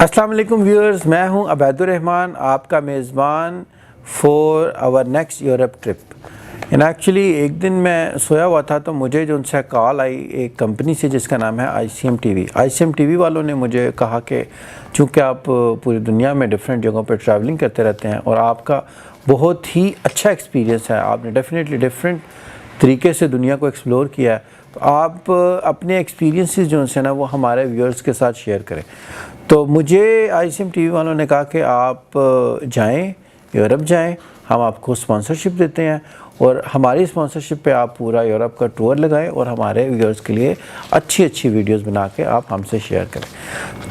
अस्सलाम वालेकुम व्यूअर्स, मैं हूं अबैदुर रहमान, आपका मेज़बान for our next Europe trip. इन एक्चुअली एक दिन मैं सोया हुआ था तो मुझे जो उनसे कॉल आई एक कंपनी से जिसका नाम है ICM TV। ICM TV वालों ने मुझे कहा कि चूँकि आप पूरी दुनिया में डिफरेंट जगहों पर ट्रैवलिंग करते रहते हैं और आपका बहुत ही अच्छा एक्सपीरियंस है, आपने डेफिनेटली डिफरेंट तरीके से दुनिया को एक्सप्लोर किया है, तो आप अपने एक्सपीरियंसेस जो हैं ना वो हमारे व्यूअर्स के साथ शेयर करें। तो मुझे ICM TV वालों ने कहा कि आप जाएं, यूरोप जाएं, हम आपको स्पॉन्सरशिप देते हैं और हमारी स्पॉन्सरशिप पे आप पूरा यूरोप का टूर लगाएं और हमारे व्यूअर्स के लिए अच्छी अच्छी वीडियोस बना के आप हमसे शेयर करें।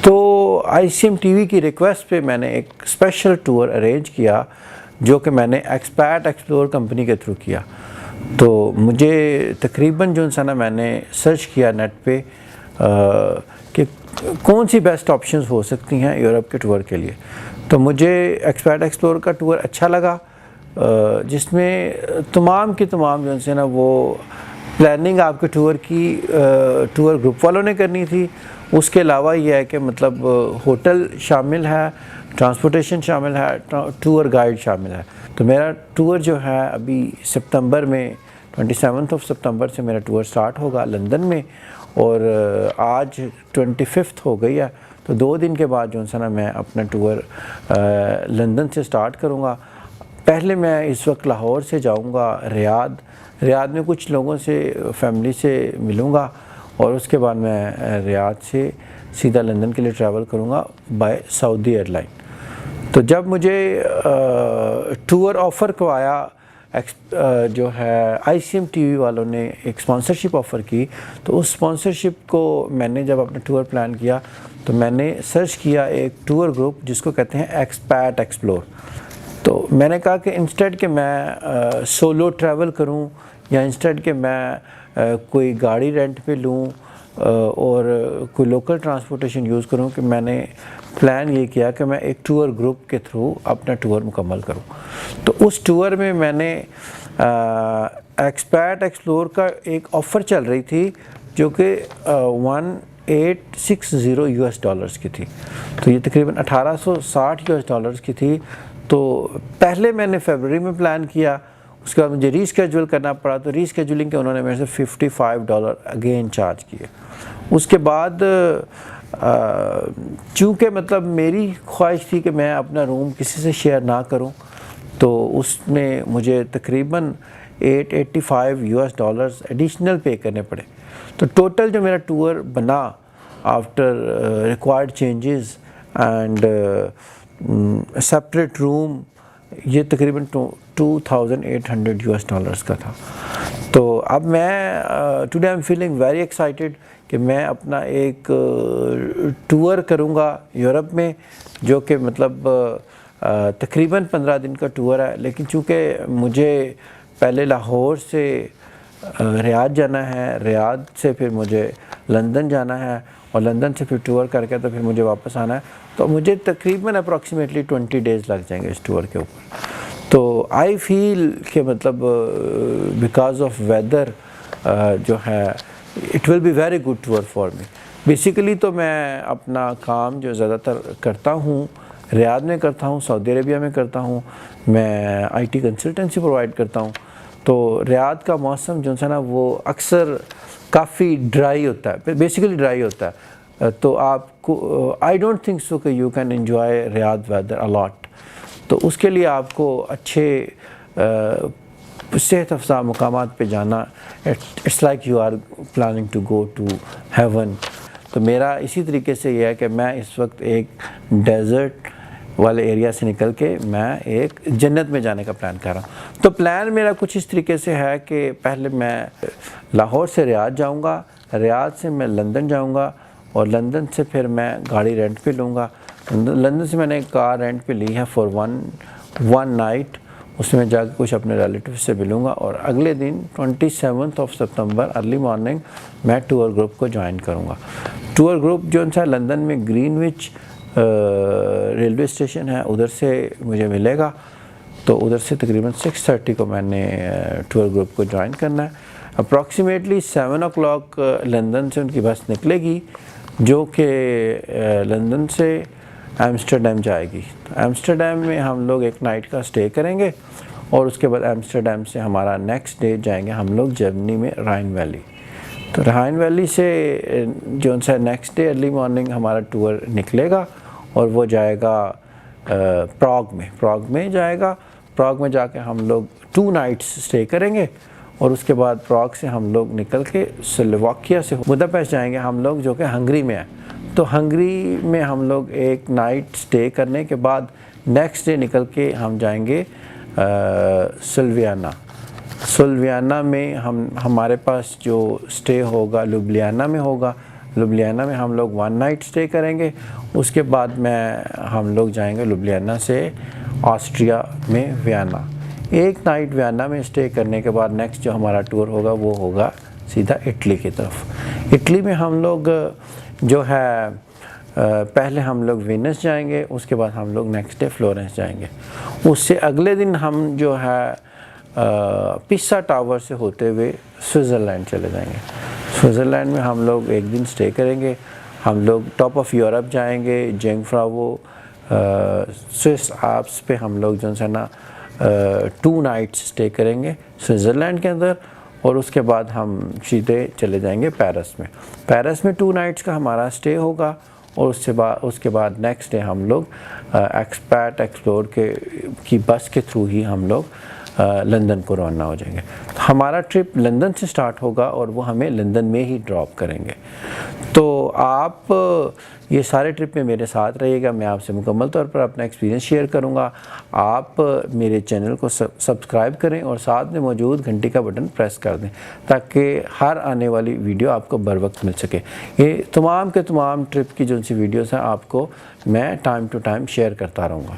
तो ICM TV की रिक्वेस्ट पे मैंने एक स्पेशल टूर अरेंज किया जो कि मैंने एक्सपैट एक्सप्लोर कंपनी के थ्रू किया। तो मुझे तकरीबन जो है ना मैंने सर्च किया नेट पे कि कौन सी बेस्ट ऑप्शंस हो सकती हैं यूरोप के टूर के लिए। तो मुझे एक्सपैट एक्सप्लोर का टूर अच्छा लगा जिसमें तमाम की तमाम जो है ना वो प्लानिंग आपके टूर की टूर ग्रुप वालों ने करनी थी। उसके अलावा ये है कि मतलब होटल शामिल है, ट्रांसपोर्टेशन शामिल है, टूर गाइड शामिल है। तो मेरा टूर जो है अभी सितंबर में 27 सितंबर से मेरा टूर स्टार्ट होगा लंदन में और आज 25 हो गई है। तो 2 दिन के बाद जो है ना मैं अपना टूर लंदन से स्टार्ट करूँगा। पहले मैं इस वक्त लाहौर से जाऊँगा रियाद में कुछ लोगों से फैमिली से मिलूँगा और उसके बाद मैं रियाद से सीधा लंदन के लिए ट्रैवल करूँगा बाय सऊदी एयरलाइन। तो जब मुझे टूर ऑफ़र को आया जो है ICM TV वालों ने एक स्पॉन्सरशिप ऑफ़र की, तो उस स्पॉन्सरशिप को मैंने जब अपना टूर प्लान किया तो मैंने सर्च किया एक टूर ग्रुप जिसको कहते हैं एक्सपैट एक्सप्लोर। तो मैंने कहा कि इंस्टेड के मैं सोलो ट्रैवल करूं या इंस्टेड के मैं कोई गाड़ी रेंट पे लूं और कोई लोकल ट्रांसपोर्टेशन यूज़ करूं, कि मैंने प्लान ये किया कि मैं एक टूर ग्रुप के थ्रू अपना टूर मुकम्मल करूं। तो उस टूर में मैंने एक्सपैट एक्सप्लोर का एक ऑफ़र चल रही थी जो कि 1860 US डॉलर्स की थी। तो ये तकरीबन 1860 US डॉलर्स की थी। तो पहले मैंने फरवरी में प्लान किया, उसके बाद मुझे रीस्केड्यूल करना पड़ा। तो रीस्केड्यूलिंग के उन्होंने मेरे से $55 अगेन चार्ज किए। उसके बाद चूँकि मतलब मेरी ख्वाहिश थी कि मैं अपना रूम किसी से शेयर ना करूं, तो उसमें मुझे तकरीबन 885 US डॉलर्स एडिशनल पे करने पड़े। तो टोटल जो मेरा टूर बना after required changes and separate room, ये तकरीबन 2800 US डॉलर्स का था। तो अब मैं today I am feeling very excited कि मैं अपना एक टूर करूँगा यूरोप में, जो कि मतलब तकरीबन 15 दिन का टूर है। लेकिन चूँकि मुझे पहले लाहौर से रियाद जाना है, रियाद से फिर मुझे लंदन जाना है और लंदन से फिर टूर करके तो फिर मुझे वापस आना है, तो मुझे तकरीबन अप्रॉक्सीमेटली 20 डेज़ लग जाएंगे इस टूर के ऊपर। तो आई फील कि मतलब बिकॉज ऑफ वेदर जो है it will be very good tour for me. Basically तो मैं अपना काम जो ज़्यादातर करता हूँ रियाद में करता हूँ, सऊदी अरेबिया में करता हूँ, मैं IT कंसल्टेंसी प्रोवाइड करता हूँ। तो रियाद का मौसम जो है ना वो अक्सर काफ़ी ड्राई होता है, बेसिकली ड्राई होता है। तो आपको आई डोंट थिंक सो कि you can enjoy Riyadh weather a lot. तो उसके लिए आपको अच्छे सेहत अफ़ज़ा मकामात पे जाना, it's like you are planning to go to heaven. तो मेरा इसी तरीके से ये है कि मैं इस वक्त एक डेज़र्ट वाले एरिया से निकल के मैं एक जन्नत में जाने का प्लान कर रहा हूँ। तो प्लान मेरा कुछ इस तरीके से है कि पहले मैं लाहौर से रियाद जाऊँगा, रियाद से मैं लंदन जाऊँगा और लंदन से फिर मैं गाड़ी रेंट पे लूँगा। लंदन से मैंने एक कार रेंट पे ली है फॉर वन नाइट। उसमें जाकर कुछ अपने रिलेटिव से मिलूँगा और अगले दिन 27 सितंबर अर्ली मॉर्निंग मैं टूर ग्रुप को ज्वाइन करूँगा। टूर ग्रुप जो है लंदन में ग्रीनविच रेलवे स्टेशन है, उधर से मुझे मिलेगा। तो उधर से तकरीबन 6:30 को मैंने टूर ग्रुप को ज्वाइन करना है। अप्रॉक्सीमेटली 7 o'clock लंदन से उनकी बस निकलेगी जो कि लंदन से एम्स्टर्डम जाएगी। तो एम्स्टर्डम में हम लोग एक नाइट का स्टे करेंगे और उसके बाद एम्स्टर्डम से हमारा नेक्स्ट डे जाएंगे हम लोग जर्मनी में राइन वैली। तो राइन वैली से जो सा नेक्स्ट डे अर्ली मॉर्निंग हमारा टूर निकलेगा और वो जाएगा प्राग में जाएगा। प्राग में जाके हम लोग 2 नाइट्स स्टे करेंगे और उसके बाद प्राग से हम लोग निकल के स्लोवाकिया से बुदापेस्ट जाएंगे हम लोग, जो कि हंगरी में है। तो हंगरी में हम लोग एक नाइट स्टे करने के बाद नेक्स्ट डे निकल के हम जाएंगे सुल्वियाना में हमारे पास जो स्टे होगा लुब्लियाना में होगा। लुब्लियाना में हम लोग 1 नाइट स्टे करेंगे। उसके बाद में हम लोग जाएंगे लुब्लियाना से ऑस्ट्रिया में वियना। एक नाइट वियना में स्टे करने के बाद नेक्स्ट जो हमारा टूर होगा वो होगा सीधा इटली की तरफ। इटली में हम लोग जो है पहले हम लोग वेनिस जाएंगे, उसके बाद हम लोग नेक्स्ट डे फ्लोरेंस जाएंगे। उससे अगले दिन हम जो है पिसा टावर से होते हुए स्विट्ज़रलैंड चले जाएंगे। स्विट्ज़रलैंड में हम लोग एक दिन स्टे करेंगे। हम लोग टॉप ऑफ यूरोप जाएंगे, जंगफ्रावो स्विस आल्प्स पे हम लोग जो है ना 2 नाइट्स स्टे करेंगे स्विट्ज़रलैंड के अंदर और उसके बाद हम सीधे चले जाएंगे पेरिस में। पेरिस में 2 नाइट्स का हमारा स्टे होगा और उसके बाद नेक्स्ट डे हम लोग एक्सपैट एक्सप्लोर की बस के थ्रू ही हम लोग लंदन को रवाना हो जाएंगे। तो हमारा ट्रिप लंदन से स्टार्ट होगा और वो हमें लंदन में ही ड्रॉप करेंगे। तो आप ये सारे ट्रिप में मेरे साथ रहिएगा। मैं आपसे मुकम्मल तौर पर अपना एक्सपीरियंस शेयर करूंगा। आप मेरे चैनल को सब्सक्राइब करें और साथ में मौजूद घंटी का बटन प्रेस कर दें ताकि हर आने वाली वीडियो आपको बर वक्त मिल सके। ये तमाम के तमाम ट्रिप की जो सी वीडियोस हैं आपको मैं टाइम टू टाइम शेयर करता रहूँगा।